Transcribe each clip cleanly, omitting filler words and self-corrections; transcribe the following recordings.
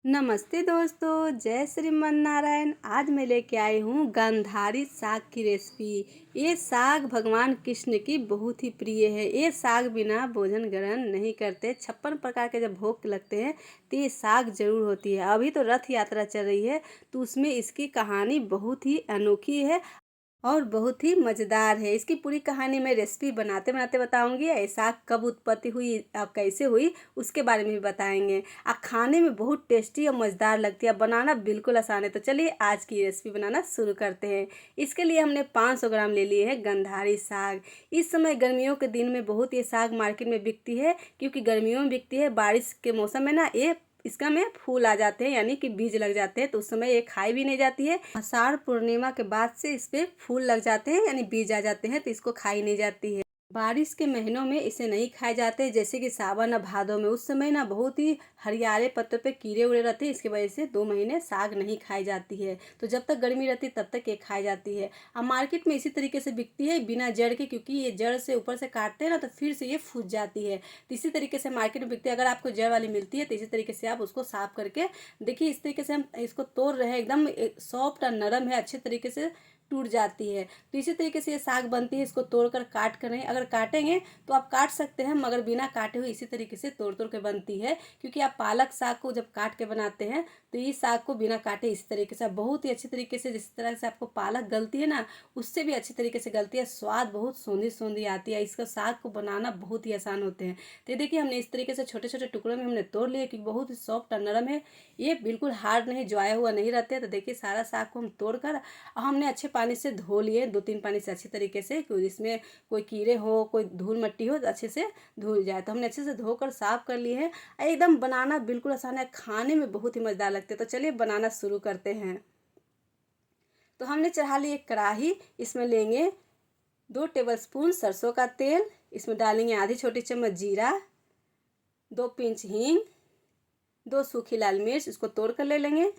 नमस्ते दोस्तों, जय श्रीमन नारायण। आज मैं लेके आई हूँ गांधारी साग की रेसिपी। ये साग भगवान कृष्ण की बहुत ही प्रिय है। ये साग बिना भोजन ग्रहण नहीं करते। 56 प्रकार के जब भोग लगते हैं तो ये साग जरूर होती है। अभी तो रथ यात्रा चल रही है तो उसमें इसकी कहानी बहुत ही अनोखी है और बहुत ही मज़ेदार है। इसकी पूरी कहानी मैं रेसिपी बनाते बनाते बताऊंगी। ऐसा कब उत्पत्ति हुई और कैसे हुई उसके बारे में भी बताएंगे। खाने में बहुत टेस्टी और मज़ेदार लगती है। बनाना बिल्कुल आसान है। तो चलिए आज की रेसिपी बनाना शुरू करते हैं। इसके लिए हमने 500 ग्राम ले लिए है गंधारी साग। इस समय गर्मियों के दिन में बहुत ये साग मार्केट में बिकती है, क्योंकि गर्मियों में बिकती है। बारिश के मौसम में ना ये इसका में फूल आ जाते हैं, यानी कि बीज लग जाते हैं, तो उस समय ये खाई भी नहीं जाती है। आषाढ़ पूर्णिमा के बाद से इस पे फूल लग जाते हैं, यानी बीज आ जाते हैं, तो इसको खाई नहीं जाती है। बारिश के महीनों में इसे नहीं खाए जाते, जैसे कि सावन और भादों में। उस समय ना बहुत ही हरियाले पत्तों पे कीड़े उड़े रहते हैं, इसकी वजह से 2 महीने साग नहीं खाई जाती है। तो जब तक गर्मी रहती है तब तक ये खाई जाती है। अब मार्केट में इसी तरीके से बिकती है बिना जड़ के, क्योंकि ये जड़ से ऊपर से काटते हैं ना तो फिर से ये फूट जाती है। तो इसी तरीके से मार्केट में बिकती है। अगर आपको जड़ वाली मिलती है तो इसी तरीके से आप उसको साफ करके देखिए। इस तरीके से हम इसको तोड़ रहे हैं, एकदम सॉफ्ट और नरम है, अच्छे तरीके से टूट जाती है। तो इसी तरीके से ये साग बनती है। इसको तोड़कर काट कर नहीं, अगर काटेंगे तो आप काट सकते हैं, मगर बिना काटे हुए इसी तरीके से तोड़ तोड़ के बनती है। क्योंकि आप पालक साग को जब काट के बनाते हैं तो इस साग को बिना काटे इस तरीके से बहुत ही अच्छी तरीके से, जिस तरह से आपको पालक गलती है ना उससे भी अच्छी तरीके से गलती है। स्वाद बहुत सोंधी सोंधी आती है। इसका साग को बनाना बहुत ही आसान होते हैं। तो देखिए हमने इस तरीके से छोटे छोटे टुकड़ों में हमने तोड़ लिए, क्योंकि बहुत ही सॉफ्ट और नरम है। ये बिल्कुल हार्ड नहीं, ज्वाया हुआ नहीं रहते। तो देखिए सारा साग को हम तोड़कर हमने अच्छे पानी से धो लिए, 2-3 पानी से अच्छी तरीके से, क्योंकि इसमें कोई कीड़े हो, कोई धूल मट्टी हो तो अच्छे से धुल जाए। तो हमने अच्छे से धोकर साफ कर लिए हैं। एकदम बनाना बिल्कुल आसान है, खाने में बहुत ही मज़ेदार लगते हैं। तो चलिए बनाना शुरू करते हैं। तो हमने चढ़ा ली एक कढ़ाई। इसमें लेंगे 2 टेबलस्पून सरसों का तेल। इसमें डालेंगे आधी छोटी चम्मच जीरा, 2 पिंच हींग, 2 सूखी लाल मिर्च, इसको तोड़ कर ले लेंगे।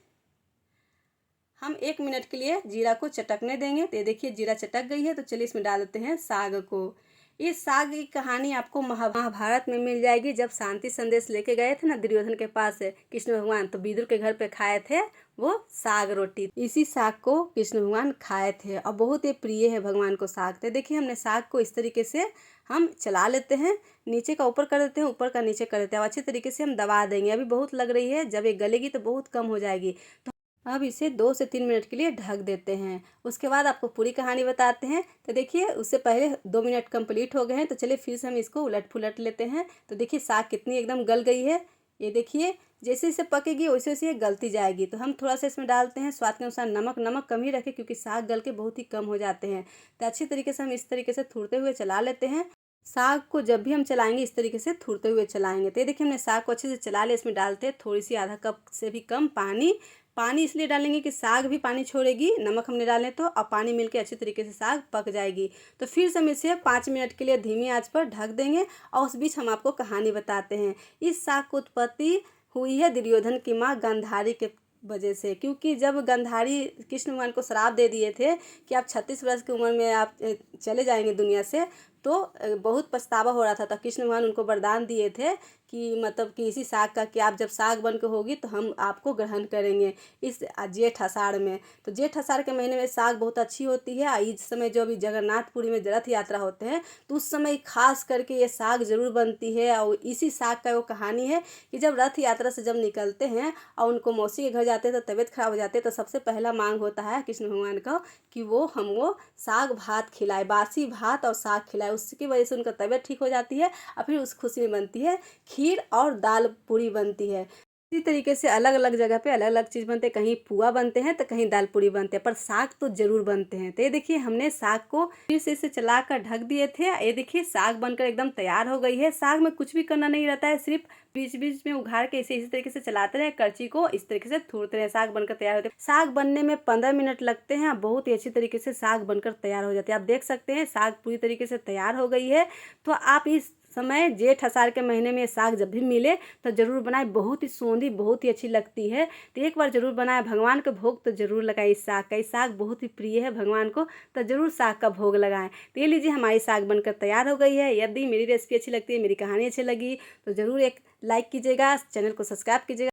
हम 1 मिनट के लिए जीरा को चटकने देंगे। तो ये देखिए जीरा चटक गई है। तो चलिए इसमें डाल देते हैं साग को। इस साग की कहानी आपको महाभारत में मिल जाएगी। जब शांति संदेश लेके गए थे ना दुर्योधन के पास कृष्ण भगवान, तो विदुर के घर पे खाए थे वो साग रोटी। इसी साग को कृष्ण भगवान खाए थे और बहुत ही प्रिय है भगवान को साग। तो देखिए हमने साग को इस तरीके से हम चला लेते हैं, नीचे का ऊपर कर देते हैं, ऊपर का नीचे कर देते हैं। अब अच्छी तरीके से हम दबा देंगे। अभी बहुत लग रही है, जब ये गलेगी तो बहुत कम हो जाएगी। तो अब इसे 2 से 3 मिनट के लिए ढक देते हैं। उसके बाद आपको पूरी कहानी बताते हैं। तो देखिए उससे पहले 2 मिनट कंप्लीट हो गए हैं। तो चलिए फिर से हम इसको उलट पुलट लेते हैं। तो देखिए साग कितनी एकदम गल गई है। ये देखिए जैसे इसे पकेगी वैसे वैसे ये गलती जाएगी। तो हम थोड़ा सा इसमें डालते हैं स्वाद के अनुसार नमक। नमक कम ही रखें, क्योंकि साग गल के बहुत ही कम हो जाते हैं। तो अच्छी तरीके से हम इस तरीके से थूरते हुए चला लेते हैं। साग को जब भी हम चलाएंगे इस तरीके से थूरते हुए चलाएंगे। तो ये देखिए हमने साग को अच्छे से चला लिया। इसमें डालते हैं थोड़ी सी आधा कप से भी कम पानी। पानी इसलिए डालेंगे कि साग भी पानी छोड़ेगी, नमक हमने डालें तो, और पानी मिलके अच्छी तरीके से साग पक जाएगी। तो फिर से हम इसे 5 मिनट के लिए धीमी आंच पर ढक देंगे। और उस बीच हम आपको कहानी बताते हैं। इस साग की उत्पत्ति हुई है दुर्योधन की माँ गांधारी के वजह से। क्योंकि जब गांधारी कृष्ण भगवान को श्राप दे दिए थे कि आप 36 वर्ष की उम्र में आप चले जाएंगे दुनिया से, तो बहुत पछतावा हो रहा था। तो कृष्ण भगवान उनको वरदान दिए थे कि मतलब कि इसी साग का, कि आप जब साग बन के होगी तो हम आपको ग्रहण करेंगे इस जेठ आषाढ़ में। तो जेठ आषाढ़ के महीने में साग बहुत अच्छी होती है। इस समय जो अभी जगन्नाथपुरी में रथ यात्रा होते हैं तो उस समय खास करके ये साग जरूर बनती है। और इसी साग का वो कहानी है कि जब रथ यात्रा से जब निकलते हैं और उनको मौसी के घर जाते हैं तो तबीयत खराब हो जाती है, तो सबसे पहला मांग होता है कृष्ण भगवान का कि वो हमको साग भात खिलाए, बासी भात और साग खिलाए। उसकी वजह से उनका तबीयत ठीक हो जाती है। और फिर उस खुशी में बनती है खीर और दाल पूरी बनती है। इसी तरीके से अलग अलग जगह पे अलग अलग चीज़ बनते हैं। कहीं पुआ बनते हैं तो कहीं दाल पूरी बनते हैं, पर साग तो जरूर बनते हैं। तो ये देखिए हमने साग को फिर से इसे चला कर ढक दिए थे। ये देखिए साग बनकर एकदम तैयार हो गई है। साग में कुछ भी करना नहीं रहता है, सिर्फ बीच बीच में उघाड़ के इसे इसी तरीके से चलाते रहे, करछी को इस तरीके से थूरते रहे। साग बनकर तैयार होते हैं। साग बनने में 15 मिनट लगते हैं। बहुत ही अच्छी तरीके से साग बनकर तैयार हो जाती है। आप देख सकते हैं साग पूरी तरीके से तैयार हो गई है। तो आप इस समय जेठ आषाढ़ के महीने में साग जब भी मिले तो ज़रूर बनाए। बहुत ही सौंधी, बहुत ही अच्छी लगती है। तो एक बार ज़रूर बनाए। भगवान के भोग तो ज़रूर लगाए इस साग का। इस साग बहुत ही प्रिय है भगवान को, तो ज़रूर साग का भोग लगाएं। तो ये लीजिए हमारी साग बनकर तैयार हो गई है। यदि मेरी रेसिपी अच्छी लगती है, मेरी कहानी अच्छी लगी, तो ज़रूर एक लाइक कीजिएगा, चैनल को सब्सक्राइब कीजिएगा।